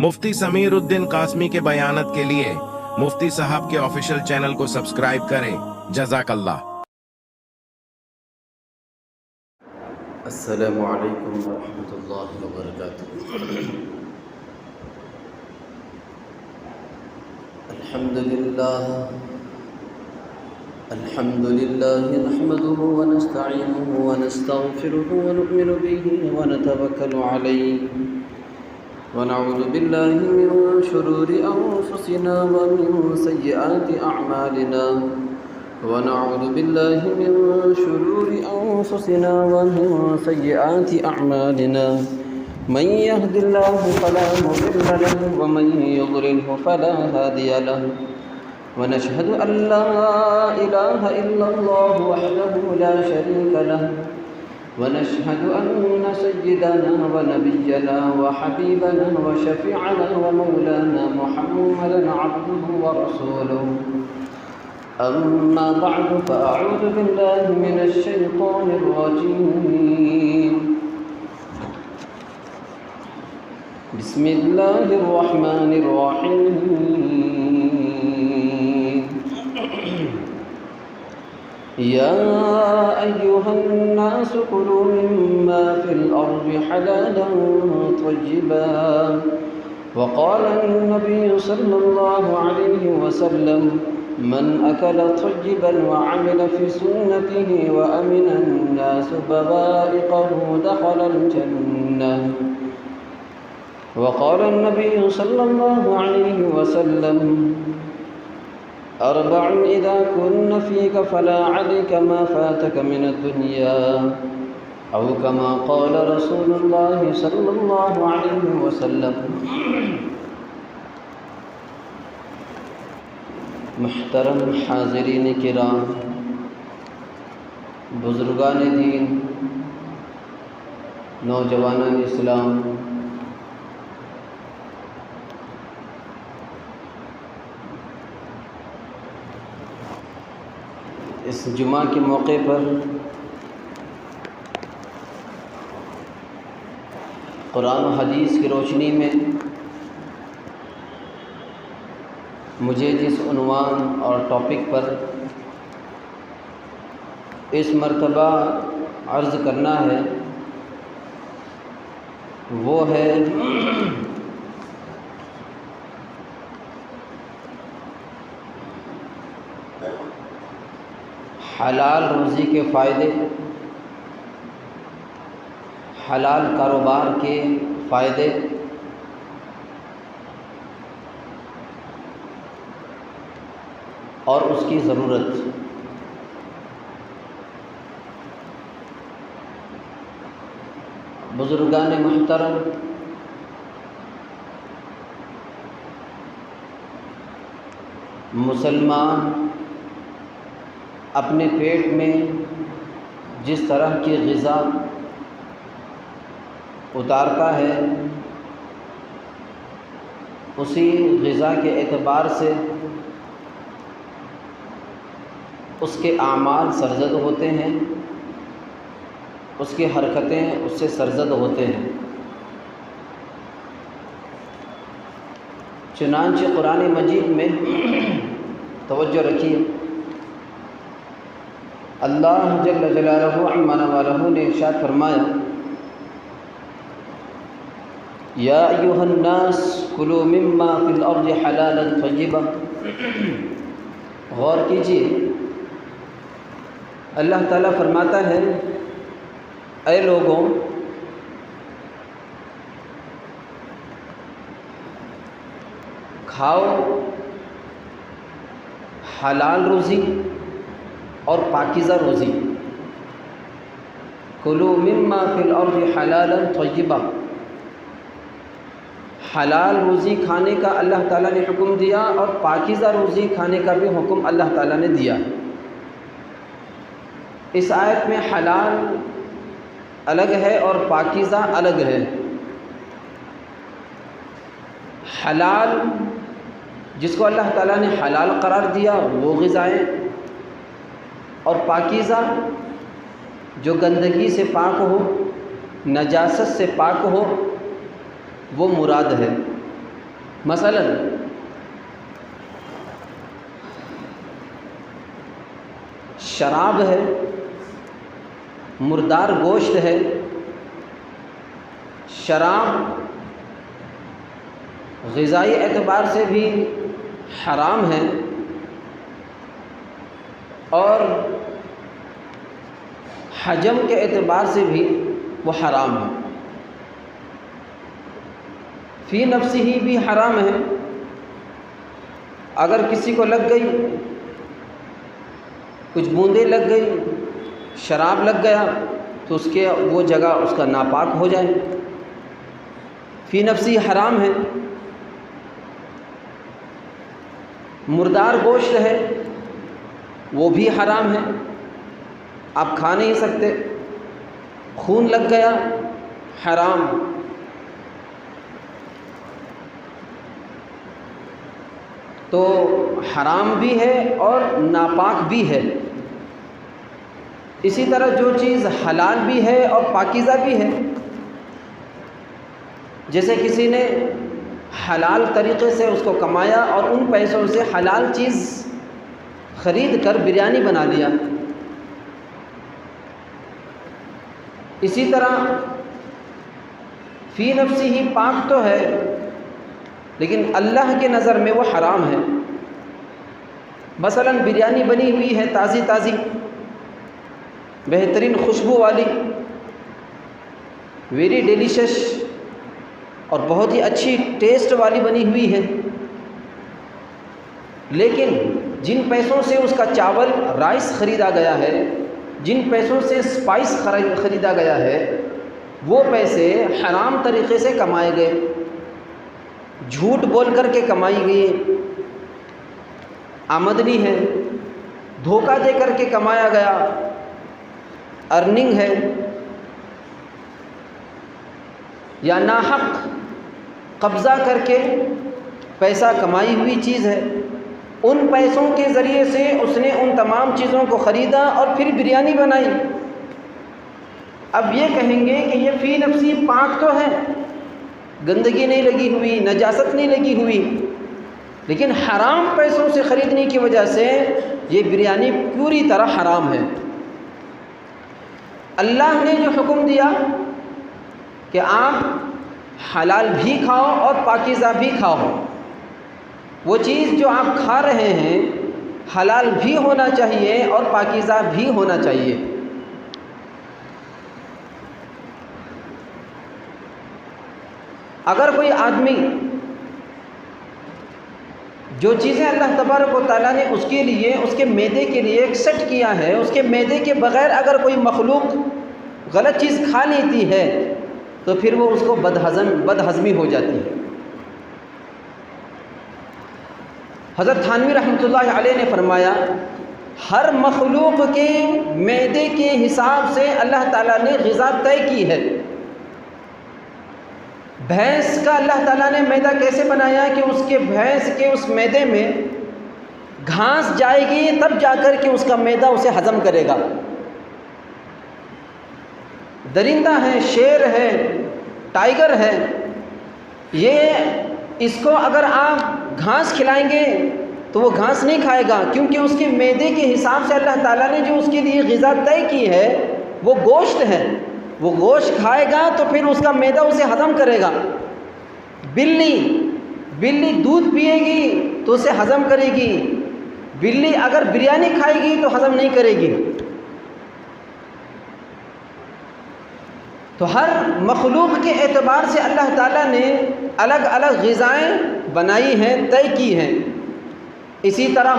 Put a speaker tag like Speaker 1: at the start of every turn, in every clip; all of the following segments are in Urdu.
Speaker 1: مفتی سمیر الدین قاسمی کے بیانات کے لیے مفتی صاحب کے آفیشیل چینل کو سبسکرائب کریں۔ جزاک اللہ۔
Speaker 2: السلام علیکم ورحمۃ اللہ وبرکاتہ۔ الحمد للہ نحمده ونستعینه ونستغفره ونؤمن به ونتوکل علیہ ونعوذ باللہ من شرور انفسنا ومن سیئات اعمالنا ونعوذ باللہ من شرور انفسنا ومن سیئات اعمالنا من يهد الله فلا مضل له ومن يضلل فلا هادي له ونشهد أن لا إله إلا الله وحده لا شريك له ونشهد أن سيدنا ونبينا وحبيبنا وشفيعنا ومولانا محمدا عبده ورسوله أما بعد فأعوذ بالله من الشيطان الرجيم بسم الله الرحمن الرحيم يا أيها الناس كلوا مما في الأرض حلالا طيبا وقال النبي صلى الله عليه وسلم من أكل طيبا وعمل في سنته وأمن الناس بوائقه دخل الجنة وقال النبي صلى الله عليه وسلم أربع إذا كن فيك فلا عليك ما فاتك من الدنيا أو كما قال رسول الله صلى الله عليه وسلم۔ محترم حاضرین کرام، بزرگان دین، نوجوانان اسلام، اس جمعہ کے موقع پر قرآن و حدیث کی روشنی میں مجھے جس عنوان اور ٹاپک پر اس مرتبہ عرض کرنا ہے وہ ہے حلال روزی کے فائدے، حلال کاروبار کے فائدے اور اس کی ضرورت۔ بزرگان محترم، مسلمان اپنے پیٹ میں جس طرح کی غذا اتارتا ہے اسی غذا کے اعتبار سے اس کے اعمال سرزد ہوتے ہیں، اس کی حرکتیں اس سے سرزد ہوتے ہیں۔ چنانچہ قرآن مجید میں توجہ رکھیے، اللہ جل جلالہ عما نوالہ نے ارشاد فرمایا یا ایھا الناس کلوا مما فی الارض حلالا طیبا۔ غور کیجیے، اللہ تعالیٰ فرماتا ہے اے لوگوں، کھاؤ حلال روزی اور پاکیزہ روزی۔ کلوا مما فی الارض حلالا طیبا، حلال روزی کھانے کا اللہ تعالیٰ نے حکم دیا اور پاکیزہ روزی کھانے کا بھی حکم اللہ تعالیٰ نے دیا۔ اس آیت میں حلال الگ ہے اور پاکیزہ الگ ہے۔ حلال جس کو اللہ تعالیٰ نے حلال قرار دیا وہ غذائیں، اور پاکیزہ جو گندگی سے پاک ہو، نجاست سے پاک ہو، وہ مراد ہے۔ مثلا شراب ہے، مردار گوشت ہے۔ شراب غذائی اعتبار سے بھی حرام ہے اور حجم کے اعتبار سے بھی وہ حرام ہے۔ فی نفسی ہی بھی حرام ہے۔ اگر کسی کو لگ گئی، کچھ بوندیں لگ گئی، شراب لگ گیا تو اس کے وہ جگہ اس کا ناپاک ہو جائے، فی نفسی حرام ہے۔ مردار گوشت ہے وہ بھی حرام ہے، آپ کھا نہیں سکتے۔ خون لگ گیا، حرام۔ تو حرام بھی ہے اور ناپاک بھی ہے۔ اسی طرح جو چیز حلال بھی ہے اور پاکیزہ بھی ہے، جیسے کسی نے حلال طریقے سے اس کو کمایا اور ان پیسوں سے حلال چیز خرید کر بریانی بنا لیا، اسی طرح فی نفسی ہی پاک تو ہے لیکن اللہ کے نظر میں وہ حرام ہے۔ مثلا بریانی بنی ہوئی ہے تازی تازی، بہترین خوشبو والی، ویری ڈیلیشس اور بہت ہی اچھی ٹیسٹ والی بنی ہوئی ہے، لیکن جن پیسوں سے اس کا چاول رائس خریدا گیا ہے، جن پیسوں سے اسپائس خریدا گیا ہے، وہ پیسے حرام طریقے سے کمائے گئے، جھوٹ بول کر کے کمائی گئی آمدنی ہے، دھوکہ دے کر کے کمایا گیا ارننگ ہے، یا ناحق قبضہ کر کے پیسہ کمائی ہوئی چیز ہے۔ ان پیسوں کے ذریعے سے اس نے ان تمام چیزوں کو خریدا اور پھر بریانی بنائی۔ اب یہ کہیں گے کہ یہ فی نفسی پاک تو ہے، گندگی نہیں لگی ہوئی، نجاست نہیں لگی ہوئی، لیکن حرام پیسوں سے خریدنے کی وجہ سے یہ بریانی پوری طرح حرام ہے۔ اللہ نے جو حکم دیا کہ آپ حلال بھی کھاؤ اور پاکیزہ بھی کھاؤ، وہ چیز جو آپ کھا رہے ہیں حلال بھی ہونا چاہیے اور پاکیزہ بھی ہونا چاہیے۔ اگر کوئی آدمی جو چیزیں اللہ تبارک و تعالیٰ نے اس کے لیے، اس کے معدے کے لیے ایک سیٹ کیا ہے، اس کے معدے کے بغیر اگر کوئی مخلوق غلط چیز کھا لیتی ہے تو پھر وہ اس کو بد ہضمی ہو جاتی ہے۔ حضرت تھانوی رحمۃ اللہ علیہ نے فرمایا، ہر مخلوق کے معدے کے حساب سے اللہ تعالیٰ نے غذا طے کی ہے۔ بھینس کا اللہ تعالیٰ نے معدہ کیسے بنایا کہ اس کے بھینس کے اس معدے میں گھاس جائے گی تب جا کر کے اس کا معدہ اسے ہضم کرے گا۔ درندہ ہے، شیر ہے، ٹائیگر ہے، یہ اس کو اگر آپ گھاس کھلائیں گے تو وہ گھاس نہیں کھائے گا، کیونکہ اس کے معدے کے حساب سے اللہ تعالیٰ نے جو اس کے لیے غذا طے کی ہے وہ گوشت ہے۔ وہ گوشت کھائے گا تو پھر اس کا معدہ اسے ہضم کرے گا۔ بلی دودھ پیے گی تو اسے ہضم کرے گی، بلی اگر بریانی کھائے گی تو ہضم نہیں کرے گی۔ تو ہر مخلوق کے اعتبار سے اللہ تعالیٰ نے الگ الگ غذائیں بنائی ہیں، طے کی ہیں۔ اسی طرح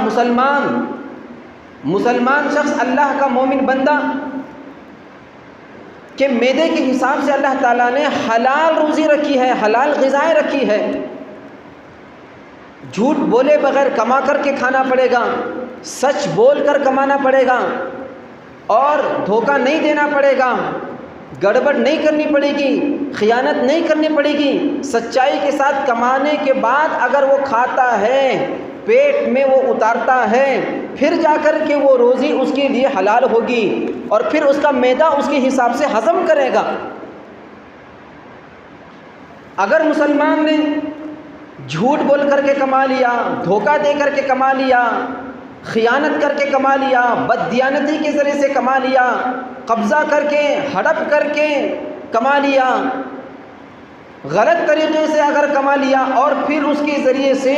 Speaker 2: مسلمان شخص، اللہ کا مومن بندہ کہ معدے کے حساب سے اللہ تعالیٰ نے حلال روزی رکھی ہے، حلال غذائیں رکھی ہے۔ جھوٹ بولے بغیر کما کر کے کھانا پڑے گا، سچ بول کر کمانا پڑے گا اور دھوکہ نہیں دینا پڑے گا، گڑبڑ نہیں کرنی پڑے گی، خیانت نہیں کرنی پڑے گی۔ سچائی کے ساتھ کمانے کے بعد اگر وہ کھاتا ہے، پیٹ میں وہ اتارتا ہے، پھر جا کر کے وہ روزی اس کے لیے حلال ہوگی اور پھر اس کا معدہ اس کے حساب سے ہضم کرے گا۔ اگر مسلمان نے جھوٹ بول کر کے کما لیا، دھوکہ دے کر کے کما لیا، خیانت کر کے کما لیا، بددیانتی کے ذریعے سے کما لیا، قبضہ کر کے ہڑپ کر کے کما لیا، غلط طریقے سے اگر کما لیا اور پھر اس کے ذریعے سے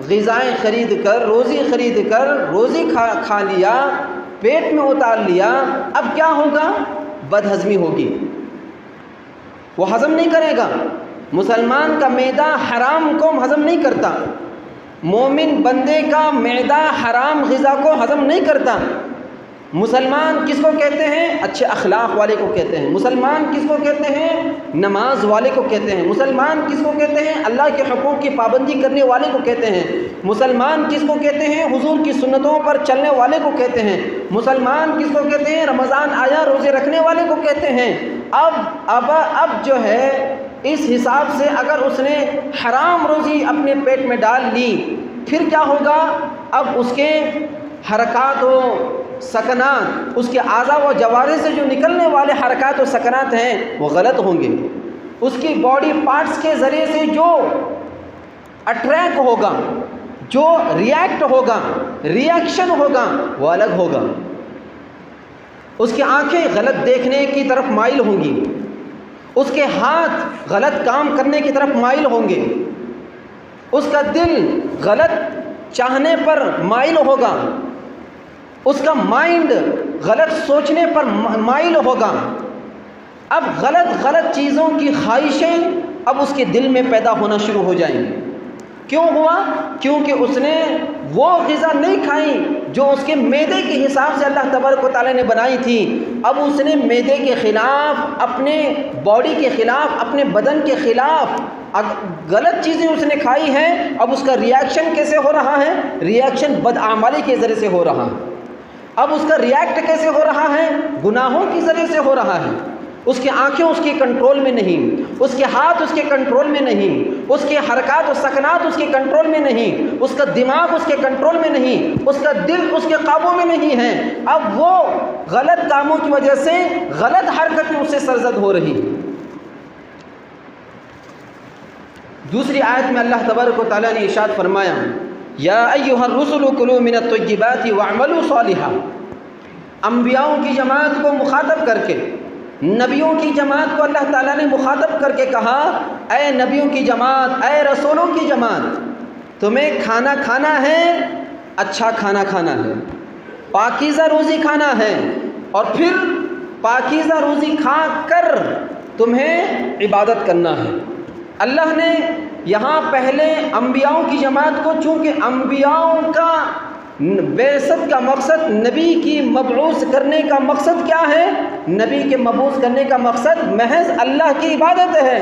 Speaker 2: غذائیں خرید کر، روزی خرید کر روزی کھا لیا، پیٹ میں اتار لیا، اب کیا ہوگا؟ بد ہضمی ہوگی، وہ ہضم نہیں کرے گا۔ مسلمان کا معدہ حرام کو ہضم نہیں کرتا، مومن بندے کا معدہ حرام غذا کو ہضم نہیں کرتا۔ مسلمان کس کو کہتے ہیں؟ اچھے اخلاق والے کو کہتے ہیں۔ مسلمان کس کو کہتے ہیں؟ نماز والے کو کہتے ہیں۔ مسلمان کس کو کہتے ہیں؟ اللہ کے حقوق کی پابندی کرنے والے کو کہتے ہیں۔ مسلمان کس کو کہتے ہیں؟ حضور کی سنتوں پر چلنے والے کو کہتے ہیں۔ مسلمان کس کو کہتے ہیں؟ رمضان آیا روزے رکھنے والے کو کہتے ہیں۔ اب جو ہے اس حساب سے اگر اس نے حرام روزی اپنے پیٹ میں ڈال لی، پھر کیا ہوگا؟ اب اس کے حرکات و سکنات، اس کے اعضاء و جوارح سے جو نکلنے والے حرکات و سکنات ہیں وہ غلط ہوں گے۔ اس کی باڈی پارٹس کے ذریعے سے جو اٹریکٹ ہوگا، جو ریئیکٹ ہوگا، ریئیکشن ہوگا، وہ الگ ہوگا۔ اس کی آنکھیں غلط دیکھنے کی طرف مائل ہوں گی، اس کے ہاتھ غلط کام کرنے کی طرف مائل ہوں گے، اس کا دل غلط چاہنے پر مائل ہوگا، اس کا مائنڈ غلط سوچنے پر مائل ہوگا۔ اب غلط چیزوں کی خواہشیں اب اس کے دل میں پیدا ہونا شروع ہو جائیں گی۔ کیوں ہوا؟ کیونکہ اس نے وہ غذا نہیں کھائی جو اس کے معدے کے حساب سے اللہ تبارک و تعالیٰ نے بنائی تھی۔ اب اس نے معدے کے خلاف، اپنے باڈی کے خلاف، اپنے بدن کے خلاف غلط چیزیں اس نے کھائی ہیں۔ اب اس کا ریئیکشن کیسے ہو رہا ہے؟ ریئیکشن بدعمالی کے ذریعے سے ہو رہا ہے۔ اب اس کا ریئیکٹ کیسے ہو رہا ہے؟ گناہوں کے ذریعے سے ہو رہا ہے۔ اس کی آنکھیں اس کے کنٹرول میں نہیں، اس کے ہاتھ اس کے کنٹرول میں نہیں، اس کے حرکات و سکنات اس کے کنٹرول میں نہیں، اس کا دماغ اس کے کنٹرول میں نہیں، اس کا دل اس کے قابو میں نہیں ہے۔ اب وہ غلط کاموں کی وجہ سے غلط حرکتیں اس سے سرزد ہو رہی ہیں۔ دوسری آیت میں اللہ تبارک و تعالیٰ نے ارشاد فرمایا، یا ایھا الرسل کلوا من الطیبات واعملوا صالحا۔ انبیاؤں کی جماعت کو مخاطب کر کے، نبیوں کی جماعت کو اللہ تعالیٰ نے مخاطب کر کے کہا، اے نبیوں کی جماعت، اے رسولوں کی جماعت، تمہیں کھانا کھانا ہے، اچھا کھانا کھانا ہے، پاکیزہ روزی کھانا ہے، اور پھر پاکیزہ روزی کھا کر تمہیں عبادت کرنا ہے۔ اللہ نے یہاں پہلے انبیاؤں کی جماعت کو، چونکہ انبیاؤں کا بعثت کا مقصد، نبی کی مبعوث کرنے کا مقصد کیا ہے؟ نبی کے مبعوث کرنے کا مقصد محض اللہ کی عبادت ہے۔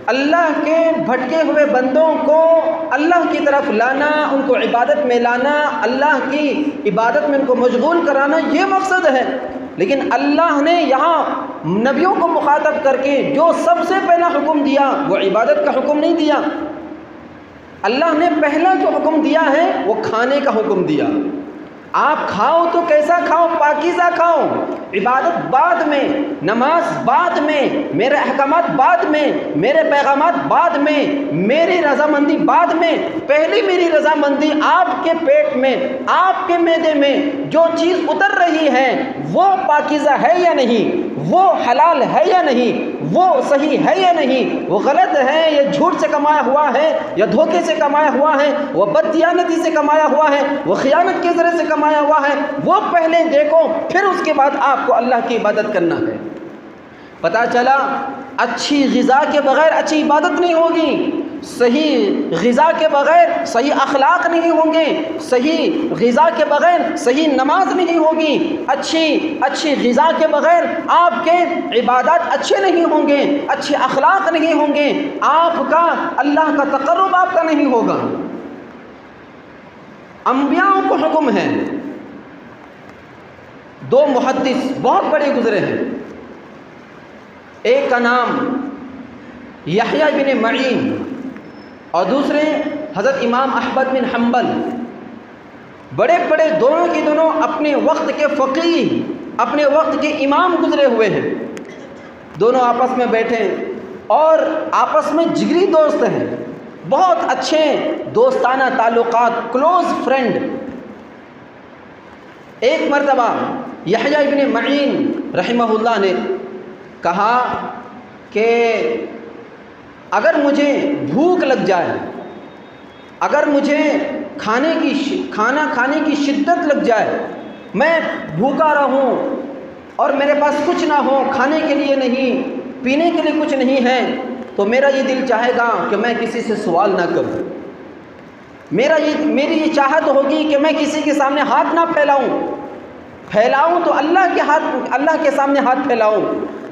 Speaker 2: اللہ کے بھٹکے ہوئے بندوں کو اللہ کی طرف لانا، ان کو عبادت میں لانا، اللہ کی عبادت میں ان کو مشغول کرانا، یہ مقصد ہے۔ لیکن اللہ نے یہاں نبیوں کو مخاطب کر کے جو سب سے پہلا حکم دیا وہ عبادت کا حکم نہیں دیا۔ اللہ نے پہلا جو حکم دیا ہے وہ کھانے کا حکم دیا۔ آپ کھاؤ تو کیسا کھاؤ؟ پاکیزہ کھاؤ۔ عبادت بعد میں، نماز بعد میں، میرے احکامات بعد میں، میرے پیغامات بعد میں، میری رضامندی بعد میں۔ پہلی میری رضامندی آپ کے پیٹ میں، آپ کے معدے میں جو چیز اتر رہی ہے وہ پاکیزہ ہے یا نہیں، وہ حلال ہے یا نہیں، وہ صحیح ہے یا نہیں، وہ غلط ہے یا جھوٹ سے کمایا ہوا ہے یا دھوکے سے کمایا ہوا ہے، وہ بددیانتی سے کمایا ہوا ہے، وہ خیانت کے ذریعے سے کمایا ہوا ہے، وہ پہلے دیکھو، پھر اس کے بعد آپ کو اللہ کی عبادت کرنا ہے۔ پتہ چلا اچھی غذا کے بغیر اچھی عبادت نہیں ہوگی، صحیح غذا کے بغیر صحیح اخلاق نہیں ہوں گے، صحیح غذا کے بغیر صحیح نماز نہیں ہوگی، اچھی غذا کے بغیر آپ کے عبادات اچھے نہیں ہوں گے، اچھے اخلاق نہیں ہوں گے، آپ کا اللہ کا تقرب آپ کا نہیں ہوگا۔ انبیاء کو حکم ہے، دو محدث بہت بڑے گزرے ہیں، ایک کا نام یحییٰ بن معین اور دوسرے حضرت امام احمد بن حنبل، بڑے بڑے دونوں کی دونوں اپنے وقت کے فقیہ، اپنے وقت کے امام گزرے ہوئے ہیں۔ دونوں آپس میں بیٹھے اور آپس میں جگری دوست ہیں، بہت اچھے دوستانہ تعلقات، کلوز فرینڈ۔ ایک مرتبہ یحییٰ ابن معین رحمہ اللہ نے کہا کہ اگر مجھے بھوک لگ جائے، اگر مجھے کھانا کھانے کی شدت لگ جائے، میں بھوکا رہوں اور میرے پاس کچھ نہ ہو، کھانے کے لیے نہیں، پینے کے لیے کچھ نہیں ہے، تو میرا یہ دل چاہے گا کہ میں کسی سے سوال نہ کروں، میری یہ چاہت ہوگی کہ میں کسی کے سامنے ہاتھ نہ پھیلاؤں تو اللہ کے سامنے ہاتھ پھیلاؤں،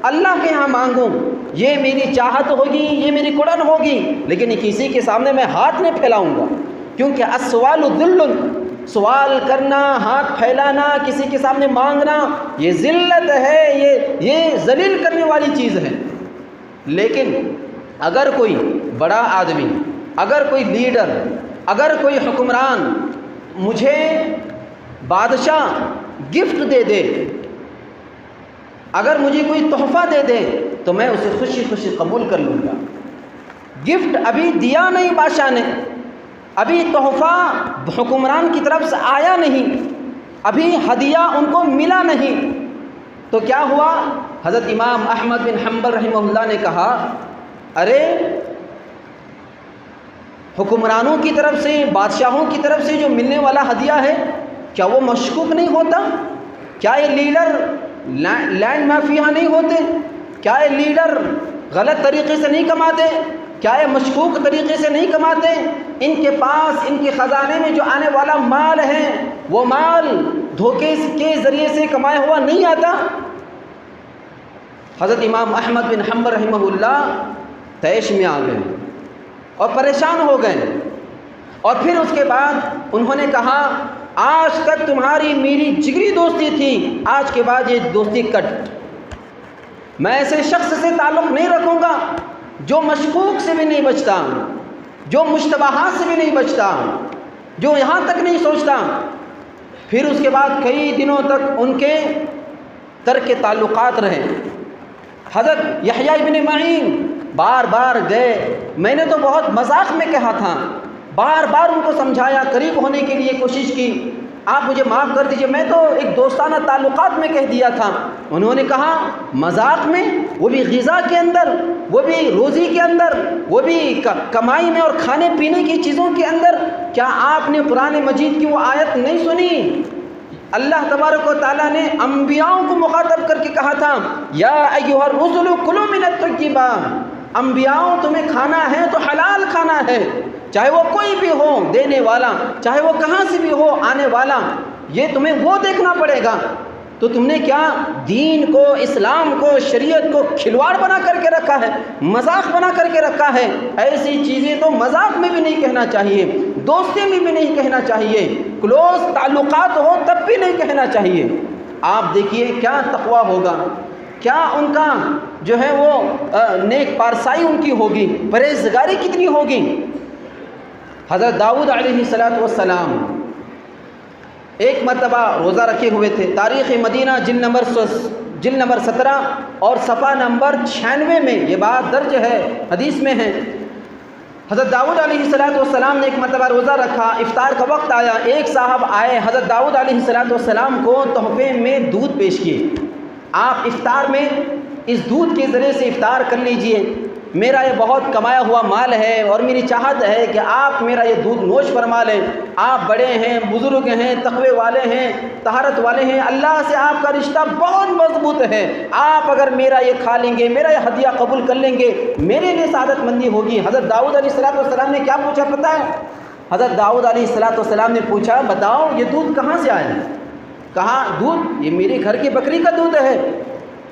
Speaker 2: اللہ کے ہاں مانگوں، یہ میری چاہت ہوگی، یہ میری کڑن ہوگی، لیکن کسی کے سامنے میں ہاتھ نہیں پھیلاؤں گا، کیونکہ السوال ذل، سوال کرنا، ہاتھ پھیلانا، کسی کے سامنے مانگنا، یہ ذلت ہے، یہ ذلیل کرنے والی چیز ہے۔ لیکن اگر کوئی بڑا آدمی، اگر کوئی لیڈر، اگر کوئی حکمران مجھے بادشاہ گفٹ دے دے، اگر مجھے کوئی تحفہ دے دے تو میں اسے خوشی خوشی قبول کر لوں گا۔ گفٹ ابھی دیا نہیں بادشاہ نے، ابھی تحفہ حکمران کی طرف سے آیا نہیں، ابھی ہدیہ ان کو ملا نہیں، تو کیا ہوا؟ حضرت امام احمد بن حنبل رحمہ اللہ نے کہا، ارے حکمرانوں کی طرف سے، بادشاہوں کی طرف سے جو ملنے والا ہدیہ ہے، کیا وہ مشکوک نہیں ہوتا؟ کیا یہ لیڈر لینڈ مافیا نہیں ہوتے؟ کیا یہ لیڈر غلط طریقے سے نہیں کماتے؟ کیا یہ مشکوک طریقے سے نہیں کماتے؟ ان کے پاس، ان کے خزانے میں جو آنے والا مال ہے، وہ مال دھوکے کے ذریعے سے کمایا ہوا نہیں آتا؟ حضرت امام احمد بن حنبل رحمہ اللہ طیش میں آ گئے اور پریشان ہو گئے، اور پھر اس کے بعد انہوں نے کہا، آج تک تمہاری میری جگری دوستی تھی، آج کے بعد یہ دوستی کٹ، میں ایسے شخص سے تعلق نہیں رکھوں گا جو مشکوک سے بھی نہیں بچتا، جو مشتبہات سے بھی نہیں بچتا، جو یہاں تک نہیں سوچتا۔ پھر اس کے بعد کئی دنوں تک ان کے ترک تعلقات رہے۔ حضرت یحییٰ ابن معین بار بار گئے، میں نے تو بہت مذاق میں کہا تھا، بار بار ان کو سمجھایا، قریب ہونے کے لیے کوشش کی، آپ مجھے معاف کر دیجئے، میں تو ایک دوستانہ تعلقات میں کہہ دیا تھا۔ انہوں نے کہا، مذاق میں، وہ بھی غذا کے اندر، وہ بھی روزی کے اندر، وہ بھی کمائی میں اور کھانے پینے کی چیزوں کے اندر، کیا آپ نے قرآن مجید کی وہ آیت نہیں سنی؟ اللہ تبارک و تعالیٰ نے انبیاءوں کو مخاطب کر کے کہا تھا، یا ایھا الرسل کلوا من الطیبات، انبیاءوں تمہیں کھانا ہے تو حلال کھانا ہے، چاہے وہ کوئی بھی ہو دینے والا، چاہے وہ کہاں سے بھی ہو آنے والا، یہ تمہیں وہ دیکھنا پڑے گا۔ تو تم نے کیا دین کو، اسلام کو، شریعت کو کھلواڑ بنا کر کے رکھا ہے، مذاق بنا کر کے رکھا ہے۔ ایسی چیزیں تو مذاق میں بھی نہیں کہنا چاہیے، دوستی میں بھی نہیں کہنا چاہیے، کلوز تعلقات ہو تب بھی نہیں کہنا چاہیے۔ آپ دیکھیے کیا تقویٰ ہوگا، کیا ان کا جو ہے وہ نیک پارسائی ان کی ہوگی، پرہیزگاری کتنی ہوگی۔ حضرت داؤد علیہ السلام ایک مرتبہ روزہ رکھے ہوئے تھے۔ تاریخ مدینہ جلد نمبر 17 اور صفحہ نمبر 96 میں یہ بات درج ہے، حدیث میں ہے۔ حضرت داؤد علیہ السلام نے ایک مرتبہ روزہ رکھا، افطار کا وقت آیا، ایک صاحب آئے، حضرت داؤد علیہ السلام کو تحفے میں دودھ پیش کیے، آپ افطار میں اس دودھ کے ذریعے سے افطار کر لیجئے، میرا یہ بہت کمایا ہوا مال ہے اور میری چاہت ہے کہ آپ میرا یہ دودھ نوش فرما لیں، آپ بڑے ہیں، بزرگ ہیں، تقوی والے ہیں، طہارت والے ہیں، اللہ سے آپ کا رشتہ بہت مضبوط ہے، آپ اگر میرا یہ کھا لیں گے، میرا یہ ہدیہ قبول کر لیں گے، میرے لیے سعادت مندی ہوگی۔ حضرت داؤد علیہ السلام نے کیا پوچھا پتہ ہے؟ حضرت داؤد علیہ السلام نے پوچھا، بتاؤ یہ دودھ کہاں سے آیا؟ کہا دودھ یہ میرے گھر کی بکری کا دودھ ہے۔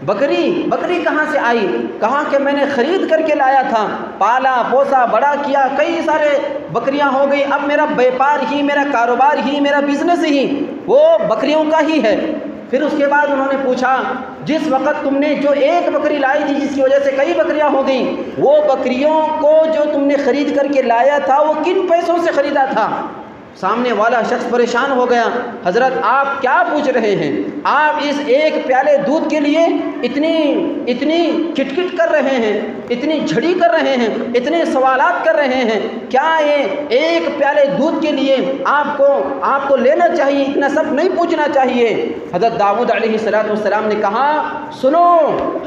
Speaker 2: بکری کہاں سے آئی؟ کہا کہ میں نے خرید کر کے لایا تھا، پالا پوسا بڑا کیا، کئی سارے بکریاں ہو گئی، اب میرا بیپار ہی، میرا کاروبار ہی، میرا بزنس ہی وہ بکریوں کا ہی ہے۔ پھر اس کے بعد انہوں نے پوچھا، جس وقت تم نے جو ایک بکری لائی تھی جس کی وجہ سے کئی بکریاں ہو گئیں، وہ بکریوں کو جو تم نے خرید کر کے لایا تھا وہ کن پیسوں سے خریدا تھا؟ سامنے والا شخص پریشان ہو گیا، حضرت آپ کیا پوچھ رہے ہیں؟ آپ اس ایک پیالے دودھ کے لیے اتنی کٹ کر رہے ہیں، اتنی جھڑی کر رہے ہیں، اتنے سوالات کر رہے ہیں، کیا یہ ایک پیالے دودھ کے لیے آپ کو لینا چاہیے؟ اتنا سب نہیں پوچھنا چاہیے۔ حضرت داؤد علیہ السلام نے کہا، سنو،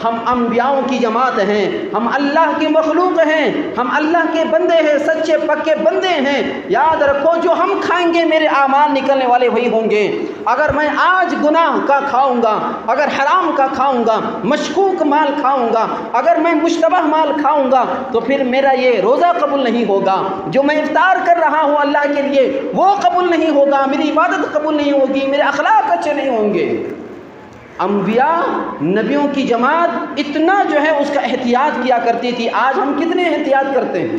Speaker 2: ہم انبیاؤں کی جماعت ہیں، ہم اللہ کی مخلوق ہیں، ہم اللہ کے بندے ہیں، سچے پکے بندے ہیں، یاد رکھو جو ہم کھائیں گے میرے اعمال نکلنے والے وہی ہوں گے۔ اگر میں آج گناہ کا کھاؤں گا، اگر حرام کا کھاؤں گا، مشکوک مال کھاؤں گا، اگر میں مشتبہ مال کھاؤں گا، تو پھر میرا یہ روزہ قبول نہیں ہوگا، جو میں افطار کر رہا ہوں اللہ کے لیے وہ قبول نہیں ہوگا، میری عبادت قبول نہیں ہوگی، میرے اخلاق اچھے نہیں ہوں گے۔ انبیاء نبیوں کی جماعت اتنا جو ہے اس کا احتیاط کیا کرتی تھی۔ آج ہم کتنے احتیاط کرتے ہیں؟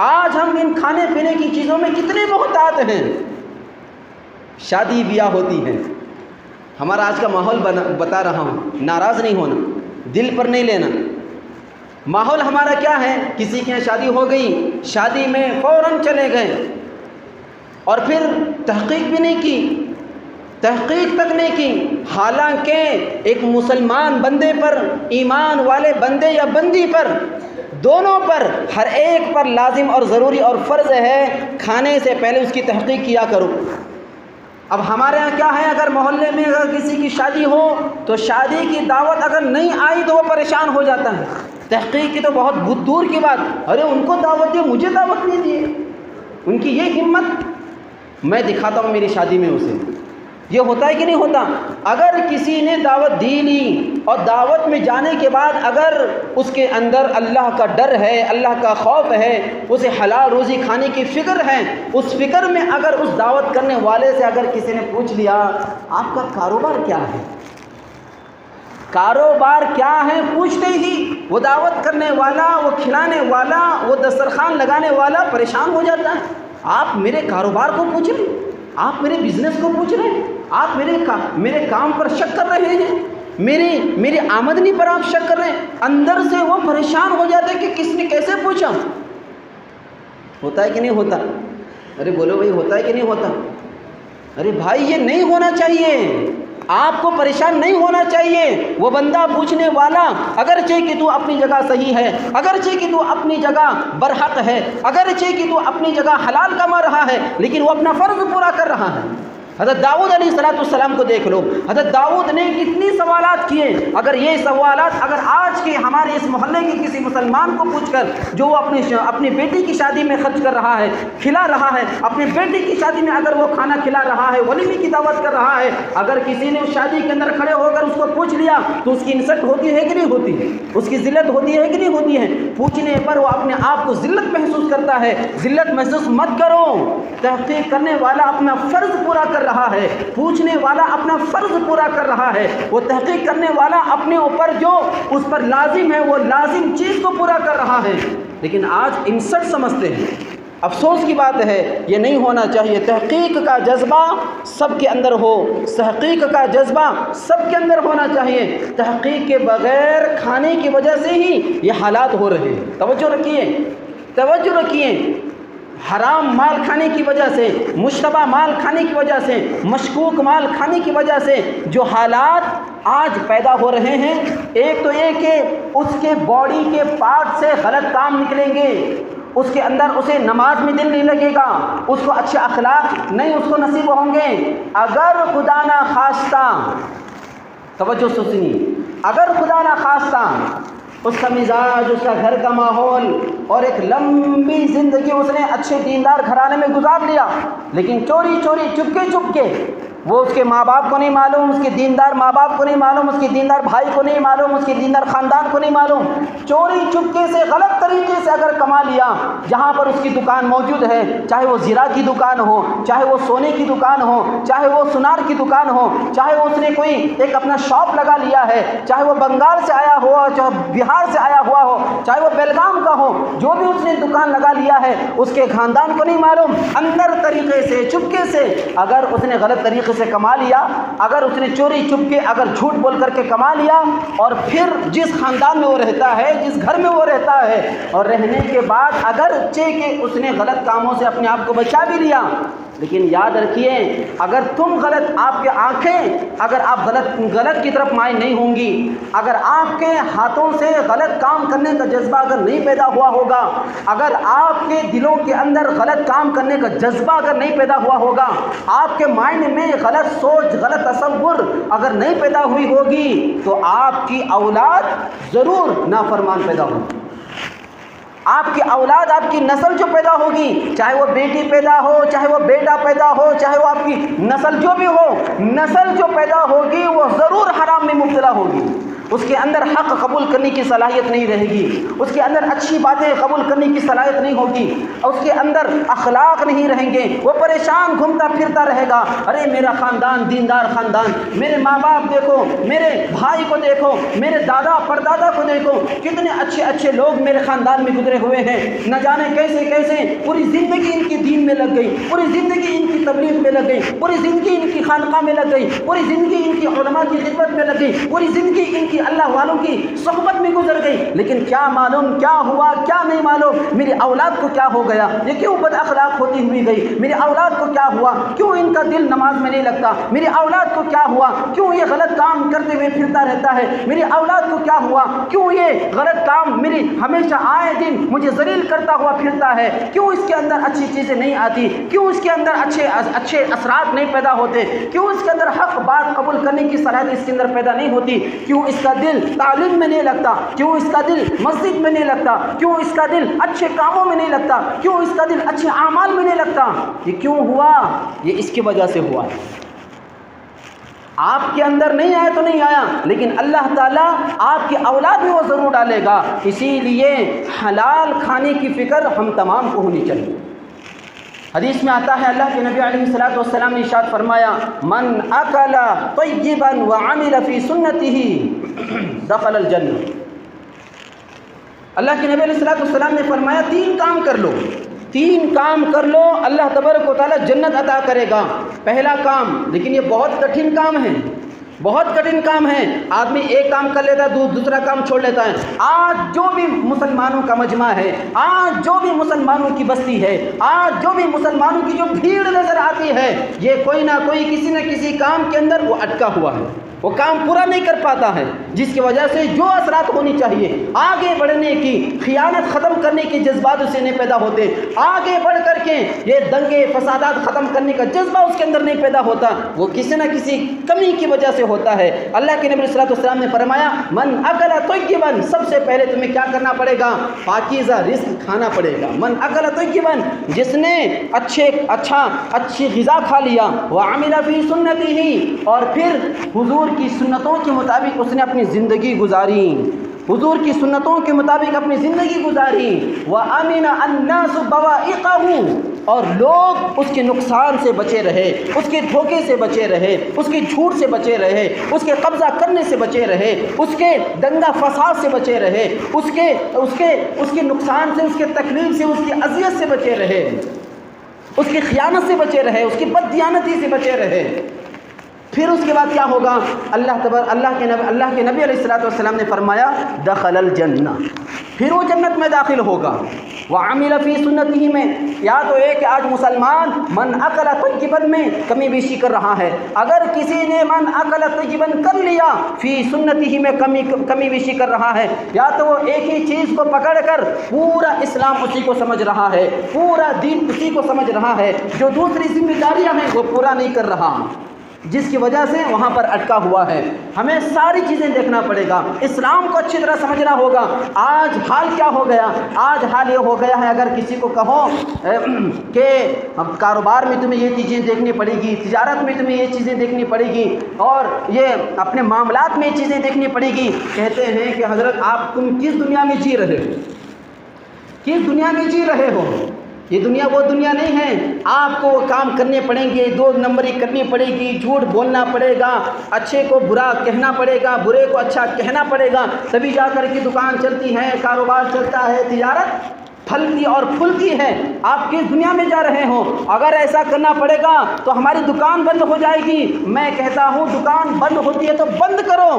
Speaker 2: آج ہم ان کھانے پینے کی چیزوں میں کتنے محتاط ہیں؟ شادی بیاہ ہوتی ہے، ہمارا آج کا ماحول بتا رہا ہوں، ناراض نہیں ہونا، دل پر نہیں لینا۔ ماحول ہمارا کیا ہے؟ کسی کے یہاں شادی ہو گئی، شادی میں فوراً چلے گئے اور پھر تحقیق بھی نہیں کی، تحقیق تک نہیں کی، حالانکہ ایک مسلمان بندے پر، ایمان والے بندے یا بندی پر، دونوں پر، ہر ایک پر لازم اور ضروری اور فرض ہے کھانے سے پہلے اس کی تحقیق کیا کرو۔ اب ہمارے ہاں کیا ہے، اگر محلے میں اگر کسی کی شادی ہو تو شادی کی دعوت اگر نہیں آئی تو وہ پریشان ہو جاتا ہے۔ تحقیق کی تو بہت دور کی بات، ارے ان کو دعوت دی، مجھے دعوت نہیں دی، ان کی یہ ہمت، میں دکھاتا ہوں میری شادی میں اسے۔ یہ ہوتا ہے کہ نہیں ہوتا؟ اگر کسی نے دعوت دی لی اور دعوت میں جانے کے بعد اگر اس کے اندر اللہ کا ڈر ہے، اللہ کا خوف ہے، اسے حلال روزی کھانے کی فکر ہے، اس فکر میں اگر اس دعوت کرنے والے سے اگر کسی نے پوچھ لیا آپ کا کاروبار کیا ہے، کاروبار کیا ہے، پوچھتے ہی وہ دعوت کرنے والا، وہ کھلانے والا، وہ دسترخوان لگانے والا پریشان ہو جاتا ہے۔ آپ میرے کاروبار کو پوچھ رہے ہیں، آپ میرے بزنس کو پوچھ رہے ہیں، آپ میرے کام پر شک کر رہے ہیں، میری آمدنی پر آپ شک کر رہے ہیں۔ اندر سے وہ پریشان ہو جاتے ہیں کہ کس نے کیسے پوچھا۔ ہوتا ہے کہ نہیں ہوتا؟ ارے بولو بھائی، ہوتا ہے کہ نہیں ہوتا؟ ارے بھائی یہ نہیں ہونا چاہیے، آپ کو پریشان نہیں ہونا چاہیے۔ وہ بندہ پوچھنے والا اگرچہ کہ تو اپنی جگہ صحیح ہے، اگرچہ کہ تو اپنی جگہ برحق ہے، اگرچہ کہ تو اپنی جگہ حلال کما رہا ہے، لیکن وہ اپنا فرض پورا کر رہا ہے۔ حضرت داؤد علیہ السلام کو دیکھ لو، حضرت داؤد نے کتنی سوالات کیے۔ اگر یہ سوالات اگر آج کے ہمارے اس محلے کے کسی مسلمان کو پوچھ کر، جو وہ اپنی بیٹی کی شادی میں خرچ کر رہا ہے، کھلا رہا ہے، اپنی بیٹی کی شادی میں اگر وہ کھانا کھلا رہا ہے، ولیمے کی دعوت کر رہا ہے، اگر کسی نے اس شادی کے اندر کھڑے ہو کر اس کو پوچھ لیا تو اس کی انسلٹ ہوتی ہے کہ نہیں ہوتی ہے؟ اس کی ذلت ہوتی ہے کہ نہیں ہوتی ہے؟ پوچھنے پر وہ اپنے آپ کو ذلت محسوس کرتا ہے۔ ذلت محسوس مت کرو، تحقیق کرنے والا اپنا فرض پورا کر رہا ہے، پوچھنے والا اپنا فرض پورا کر رہا ہے، وہ تحقیق کرنے والا اپنے اوپر جو اس پر لازم ہے وہ لازم چیز کو پورا کر رہا ہے، لیکن آج انسٹ سمجھتے ہیں۔ افسوس کی بات ہے، یہ نہیں ہونا چاہیے۔ تحقیق کا جذبہ سب کے اندر ہو، تحقیق کا جذبہ سب کے اندر ہونا چاہیے۔ تحقیق کے بغیر کھانے کی وجہ سے ہی یہ حالات ہو رہے ہیں۔ توجہ رکھیے، حرام مال کھانے کی وجہ سے، مشتبہ مال کھانے کی وجہ سے، مشکوک مال کھانے کی وجہ سے جو حالات آج پیدا ہو رہے ہیں، ایک تو یہ کہ اس کے باڈی کے پارٹ سے غلط کام نکلیں گے، اس کے اندر اسے نماز میں دل نہیں لگے گا، اس کو اچھے اخلاق نہیں اس کو نصیب ہوں گے۔ اگر خدا نہ خواستہ، توجہ سے سنیے، اگر خدا نہ خواستہ اس کا مزاج، اس کا گھر کا ماحول اور ایک لمبی زندگی اس نے اچھے دیندار گھرانے میں گزار لیا، لیکن چوری چپ کے وہ اس کے ماں باپ کو نہیں معلوم، اس کے دیندار ماں باپ کو نہیں معلوم، اس کے دیندار بھائی کو نہیں معلوم، اس کے دیندار خاندان کو نہیں معلوم، چوری چپکے سے غلط طریقے سے اگر کما لیا، جہاں پر اس کی دکان موجود ہے، چاہے وہ زیرہ کی دکان ہو، چاہے وہ سونے کی دکان ہو، چاہے وہ سونار کی دکان ہو، چاہے وہ اس نے کوئی ایک اپنا شاپ لگا لیا ہے، چاہے وہ بنگال سے آیا ہوا، چاہے بہار سے آیا ہوا ہو، چاہے وہ بیلگام کا ہو، جو بھی اس نے دکان لگا لیا ہے اس کے خاندان کو نہیں معلوم، اندر طریقے سے چپکے سے اگر اس نے غلط طریقے سے کما لیا، اگر اس نے چوری چپ کے اگر جھوٹ بول کر کے کما لیا، اور پھر جس خاندان میں وہ رہتا ہے، جس گھر میں وہ رہتا ہے، اور رہنے کے بعد اگرچہ کہ اس نے غلط کاموں سے اپنے آپ کو بچا بھی لیا، لیکن یاد رکھیے اگر تم غلط، آپ کے آنکھیں اگر آپ غلط کی طرف مائل نہیں ہوں گی، اگر آپ کے ہاتھوں سے غلط کام کرنے کا جذبہ اگر نہیں پیدا ہوا ہوگا، اگر آپ کے دلوں کے اندر غلط کام کرنے کا جذبہ اگر نہیں پیدا ہوا ہوگا، آپ کے مائنڈ میں غلط سوچ، غلط تصور اگر نہیں پیدا ہوئی ہوگی، تو آپ کی اولاد ضرور نافرمان پیدا ہوگی۔ آپ کی اولاد، آپ کی نسل جو پیدا ہوگی، چاہے وہ بیٹی پیدا ہو، چاہے وہ بیٹا پیدا ہو، چاہے وہ آپ کی نسل جو بھی ہو، نسل جو پیدا ہوگی وہ ضرور حرام میں مبتلا ہوگی۔ اس کے اندر حق قبول کرنے کی صلاحیت نہیں رہے گی، اس کے اندر اچھی باتیں قبول کرنے کی صلاحیت نہیں ہوگی، اس کے اندر اخلاق نہیں رہیں گے، وہ پریشان گھومتا پھرتا رہے گا، ارے میرا خاندان دیندار خاندان، میرے ماں باپ دیکھو، میرے بھائی کو دیکھو، میرے دادا پردادا کو دیکھو، کتنے اچھے اچھے لوگ میرے خاندان میں گزرے ہوئے ہیں، نہ جانے کیسے کیسے پوری زندگی ان کی دین میں لگ گئی، پوری زندگی ان کی تبلیغ میں لگ گئی، پوری زندگی ان کی خانقاہ میں لگ گئی، پوری زندگی ان کی علماء کی خدمت میں لگ گئی، پوری زندگی ان کی اللہ والوں کی صحبت میں گزر گئی، لیکن کیا معلوم کیا ہوا، کیا نہیں معلوم، میری اولاد کو کیا ہو گیا، یہ کیوں بد اخلاق ہوتی ہوئی گئی، میری اولاد کو کیا ہوا، کیوں ان کا دل نماز میں نہیں لگتا، میری اولاد کو کیا ہوا، کیوں یہ غلط کام کرتے ہوئے پھرتا رہتا ہے، میری اولاد کو کیا ہوا، کیوں یہ غلط کام میری ہمیشہ آئے دن مجھے ذلیل کرتا ہوا پھرتا ہے، کیوں اس کے اندر اچھی چیزیں نہیں آتی، کیوں اس کے اندر اچھے اثرات نہیں پیدا ہوتے، کیوں اس کے اندر حق بات قبول کرنے کی صلاحیت اس کے اندر پیدا نہیں ہوتی، کیوں اس کا دل تعلیم میں نہیں لگتا، کیوں اس کا دل مسجد میں نہیں لگتا، کیوں اس کا دل اچھے کاموں میں نہیں لگتا، کیوں اس کا دل اچھے اعمال میں نہیں لگتا، یہ کیوں ہوا، یہ اس کی وجہ سے ہوا ہے۔ آپ کے اندر نہیں آیا تو نہیں آیا، لیکن اللہ تعالیٰ آپ کی اولاد میں وہ ضرور ڈالے گا، اسی لیے حلال کھانے کی فکر ہم تمام کو ہونی چاہیے۔ حدیث میں آتا ہے اللہ کے نبی علیہ الصلوۃ والسلام نے ارشاد فرمایا من اکل طیبا وعمل فی سنته دخل الجنہ۔ اللہ کے نبی علیہ الصلوۃ والسلام نے فرمایا تین کام کر لو، تین کام کر لو، اللہ تبارک و تعالیٰ جنت عطا کرے گا۔ پہلا کام، لیکن یہ بہت کٹھن کام ہے، بہت کٹھن کام ہے، آدمی ایک کام کر لیتا ہے دوسرا کام چھوڑ لیتا ہے۔ آج جو بھی مسلمانوں کا مجمع ہے، آج جو بھی مسلمانوں کی بستی ہے، آج جو بھی مسلمانوں کی جو بھیڑ نظر آتی ہے، یہ کوئی نہ کوئی کسی نہ کسی کام کے اندر وہ اٹکا ہوا ہے، وہ کام پورا نہیں کر پاتا ہے، جس کی وجہ سے جو اثرات ہونی چاہیے آگے بڑھنے کی، خیانت ختم کرنے کے جذبات اسے نہیں پیدا ہوتے، آگے بڑھ کر کے یہ دنگے فسادات ختم کرنے کا جذبہ اس کے اندر نہیں پیدا ہوتا، وہ کسی نہ کسی کمی کی وجہ سے ہوتا ہے۔ اللہ کے نبی صلی اللہ علیہ وسلم نے فرمایا من اکل طیبا، سب سے پہلے تمہیں کیا کرنا پڑے گا، پاکیزہ رزق کھانا پڑے گا۔ من اکل طیبا، جس نے اچھی غذا کھا لیا، وعمل فی سنتہ، اور پھر حضور کی سنتوں کے مطابق اس نے اپنی زندگی گزاری، حضور کی سنتوں کے مطابق اپنی زندگی گزاری، وَأَمِنَ النَّاسُ بَوَائِقَهُ، اور لوگ اس کے نقصان سے بچے رہے، اس کے دھوکے سے بچے رہے، اس کے جھوٹ سے بچے رہے، اس کے قبضہ کرنے سے بچے رہے، اس کے دنگا فساد سے بچے رہے، اس کے نقصان سے، اس کے تکلیف سے، اس کی اذیت سے بچے رہے، اس کی خیانت سے بچے رہے، اس کی بددیانتی سے بچے رہے۔ پھر اس کے بعد کیا ہوگا، اللہ کے نبی علیہ الصلوۃ والسلام نے فرمایا دخل الجنہ، پھر وہ جنت میں داخل ہوگا۔ وعمل فی سنتہ میں، یا تو ایک آج مسلمان من اکل طیبا میں کمی بیشی کر رہا ہے، اگر کسی نے من اکل طیبا کر لیا فی سنتہ میں کمی بیشی کر رہا ہے، یا تو وہ ایک ہی چیز کو پکڑ کر پورا اسلام اسی کو سمجھ رہا ہے، پورا دین اسی کو سمجھ رہا ہے، جو دوسری ذمہ داریاں ہیں وہ پورا نہیں کر رہا، جس کی وجہ سے وہاں پر اٹکا ہوا ہے۔ ہمیں ساری چیزیں دیکھنا پڑے گا، اسلام کو اچھی طرح سمجھنا ہوگا۔ آج حال کیا ہو گیا، آج حال یہ ہو گیا ہے، اگر کسی کو کہو کہ کاروبار میں تمہیں یہ چیزیں دیکھنی پڑے گی، تجارت میں تمہیں یہ چیزیں دیکھنی پڑے گی، اور یہ اپنے معاملات میں یہ چیزیں دیکھنی پڑے گی، کہتے ہیں کہ حضرت تم کس دنیا میں جی رہے ہو، کس دنیا میں جی رہے ہو، یہ دنیا وہ دنیا نہیں ہے، آپ کو کام کرنے پڑیں گے، دو نمبری کرنی پڑے گی، جھوٹ بولنا پڑے گا، اچھے کو برا کہنا پڑے گا، برے کو اچھا کہنا پڑے گا، تبھی جا کر کے دکان چلتی ہے، کاروبار چلتا ہے، تجارت پھلتی اور پھولتی ہے۔ آپ کس دنیا میں جا رہے ہو؟ اگر ایسا کرنا پڑے گا تو ہماری دکان بند ہو جائے گی۔ میں کہتا ہوں دکان بند ہوتی ہے تو بند کرو،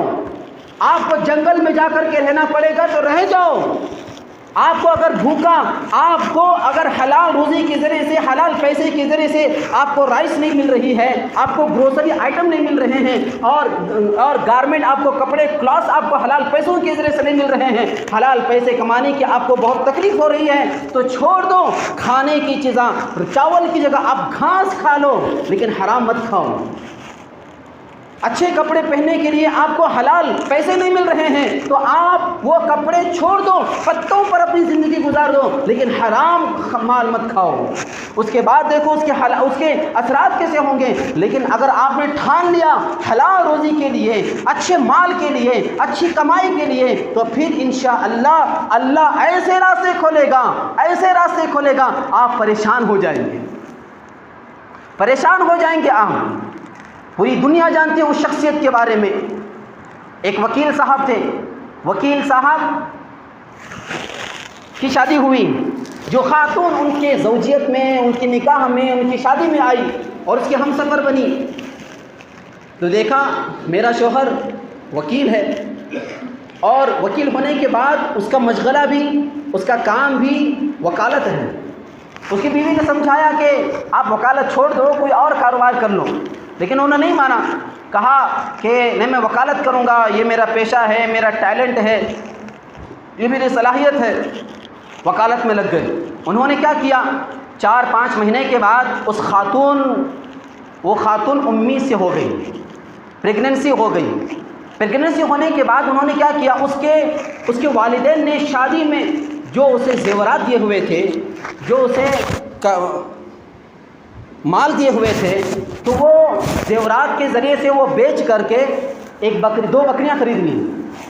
Speaker 2: آپ کو جنگل میں جا کر کے رہنا پڑے گا تو رہ جاؤ، آپ کو اگر بھوکا، آپ کو اگر حلال روزی کے ذریعے سے، حلال پیسے کے ذریعے سے آپ کو رائس نہیں مل رہی ہے، آپ کو گروسری آئٹم نہیں مل رہے ہیں، اور گارمنٹ آپ کو کپڑے کلاتھ آپ کو حلال پیسوں کے ذریعے سے نہیں مل رہے ہیں، حلال پیسے کمانے کی آپ کو بہت تکلیف ہو رہی ہے، تو چھوڑ دو کھانے کی چیزاں، چاول کی جگہ آپ گھاس کھا لو لیکن حرام مت کھاؤ۔ اچھے کپڑے پہننے کے لیے آپ کو حلال پیسے نہیں مل رہے ہیں تو آپ وہ کپڑے چھوڑ دو، پتوں پر اپنی زندگی گزار دو لیکن حرام مال مت کھاؤ۔ اس کے بعد دیکھو اس کے اثرات کیسے ہوں گے۔ لیکن اگر آپ نے ٹھان لیا حلال روزی کے لیے، اچھے مال کے لیے، اچھی کمائی کے لیے، تو پھر انشاءاللہ اللہ ایسے راستے کھولے گا، ایسے راستے کھولے گا، آپ پریشان ہو جائیں گے، پریشان ہو جائیں گے آپ۔ پوری دنیا جانتی ہے اس شخصیت کے بارے میں۔ ایک وکیل صاحب تھے، وکیل صاحب کی شادی ہوئی، جو خاتون ان کے زوجیت میں، ان کی نکاح میں، ان کی شادی میں آئی اور اس کی ہم سفر بنی، تو دیکھا میرا شوہر وکیل ہے، اور وکیل ہونے کے بعد اس کا مشغلہ بھی، اس کا کام بھی وکالت ہے۔ اس کی بیوی نے سمجھایا کہ آپ وکالت چھوڑ دو، کوئی اور کاروبار کر لو، لیکن انہوں نے نہیں مانا، کہا کہ نہیں میں وکالت کروں گا، یہ میرا پیشہ ہے، میرا ٹیلنٹ ہے، یہ میری صلاحیت ہے۔ وکالت میں لگ گئے۔ انہوں نے کیا کیا، 4-5 مہینے کے بعد وہ خاتون امی سے ہو گئی، پریگننسی ہو گئی۔ پریگننسی ہونے کے بعد انہوں نے کیا کیا، اس کے والدین نے شادی میں جو اسے زیورات دیے ہوئے تھے، جو اسے مال دیے ہوئے تھے، تو وہ زیورات کے ذریعے سے وہ بیچ کر کے 2 بکریاں خرید لی۔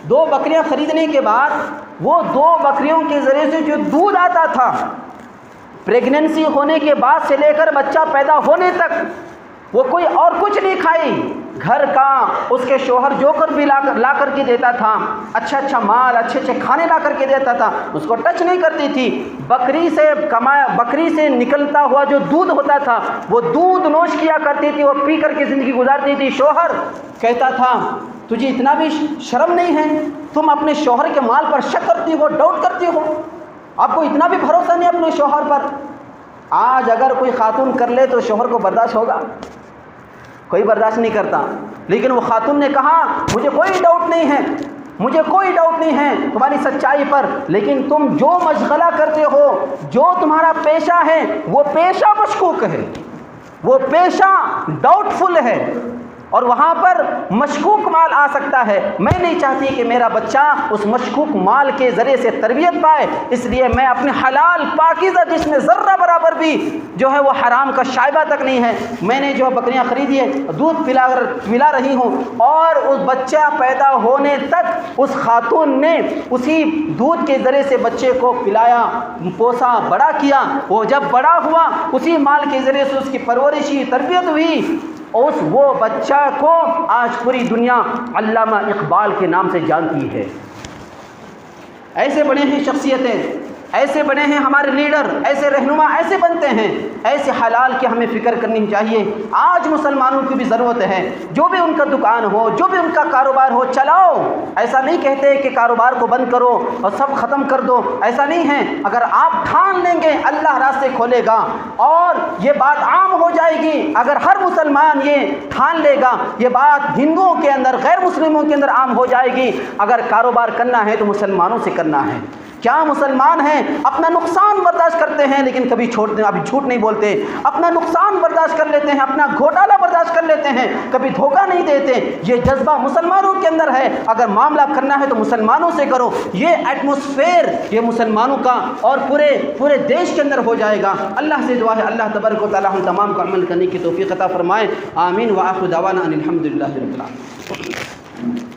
Speaker 2: 2 بکریاں خریدنے کے بعد وہ 2 بکریوں کے ذریعے سے جو دودھ آتا تھا، پریگننسی ہونے کے بعد سے لے کر بچہ پیدا ہونے تک، وہ کوئی اور کچھ نہیں کھائی، گھر کا اس کے شوہر جو کر بھی لا کر کے دیتا تھا، اچھا مال، اچھے کھانے لا کر کے دیتا تھا، اس کو ٹچ نہیں کرتی تھی۔ بکری سے نکلتا ہوا جو دودھ ہوتا تھا وہ دودھ نوش کیا کرتی تھی، وہ پی کر کے زندگی گزارتی تھی۔ شوہر کہتا تھا تجھے اتنا بھی شرم نہیں ہے، تم اپنے شوہر کے مال پر شک کرتی ہو، ڈاؤٹ کرتی ہو، آپ کو اتنا بھی بھروسہ نہیں اپنے شوہر پر۔ آج اگر کوئی خاتون کر لے تو شوہر کو برداشت ہوگا؟ کوئی برداشت نہیں کرتا۔ لیکن وہ خاتون نے کہا مجھے کوئی ڈاؤٹ نہیں ہے، مجھے کوئی ڈاؤٹ نہیں ہے تمہاری سچائی پر، لیکن تم جو مشغلہ کرتے ہو، جو تمہارا پیشہ ہے، وہ پیشہ مشکوک ہے، وہ پیشہ ڈاؤٹ فل ہے، اور وہاں پر مشکوک مال آ سکتا ہے۔ میں نہیں چاہتی کہ میرا بچہ اس مشکوک مال کے ذریعے سے تربیت پائے، اس لیے میں اپنے حلال پاکیزہ جس میں ذرہ برابر بھی جو ہے وہ حرام کا شائبہ تک نہیں ہے، میں نے جو بکریاں خریدی ہے دودھ پلا رہی ہوں، اور اس بچہ پیدا ہونے تک اس خاتون نے اسی دودھ کے ذریعے سے بچے کو پلایا، پوسا، بڑا کیا۔ وہ جب بڑا ہوا اسی مال کے ذریعے سے اس کی پرورشی، تربیت ہوئی، وہ بچہ کو آج پوری دنیا علامہ اقبال کے نام سے جانتی ہے۔ ایسے بنے ہیں شخصیتیں، ایسے بنے ہیں ہمارے لیڈر، ایسے رہنما ایسے بنتے ہیں۔ ایسے حلال کی ہمیں فکر کرنی چاہیے۔ آج مسلمانوں کی بھی ضرورت ہے، جو بھی ان کا دکان ہو، جو بھی ان کا کاروبار ہو، چلاؤ۔ ایسا نہیں کہتے کہ کاروبار کو بند کرو اور سب ختم کر دو، ایسا نہیں ہے۔ اگر آپ ٹھان لیں گے اللہ راستے کھولے گا اور یہ بات عام ہو جائے گی۔ اگر ہر مسلمان یہ ٹھان لے گا، یہ بات ہندوؤں کے اندر، غیر مسلموں کے اندر عام ہو جائے گی۔ اگر کاروبار کرنا ہے تو مسلمانوں سے کرنا ہے۔ کیا مسلمان ہیں اپنا نقصان برداشت کرتے ہیں لیکن کبھی ابھی جھوٹ نہیں بولتے، اپنا نقصان برداشت کر لیتے ہیں، اپنا گھوٹالہ برداشت کر لیتے ہیں، کبھی دھوکہ نہیں دیتے۔ یہ جذبہ مسلمانوں کے اندر ہے۔ اگر معاملہ کرنا ہے تو مسلمانوں سے کرو۔ یہ ایٹماسفیئر یہ مسلمانوں کا اور پورے دیش کے اندر ہو جائے گا۔ اللہ سے دعا ہے اللہ تبارک و تعالی ہم تمام کو عمل کرنے کی توفیق عطا فرمائے۔ آمین۔ وآخر دعوانا ان الحمد للہ رب العالمین۔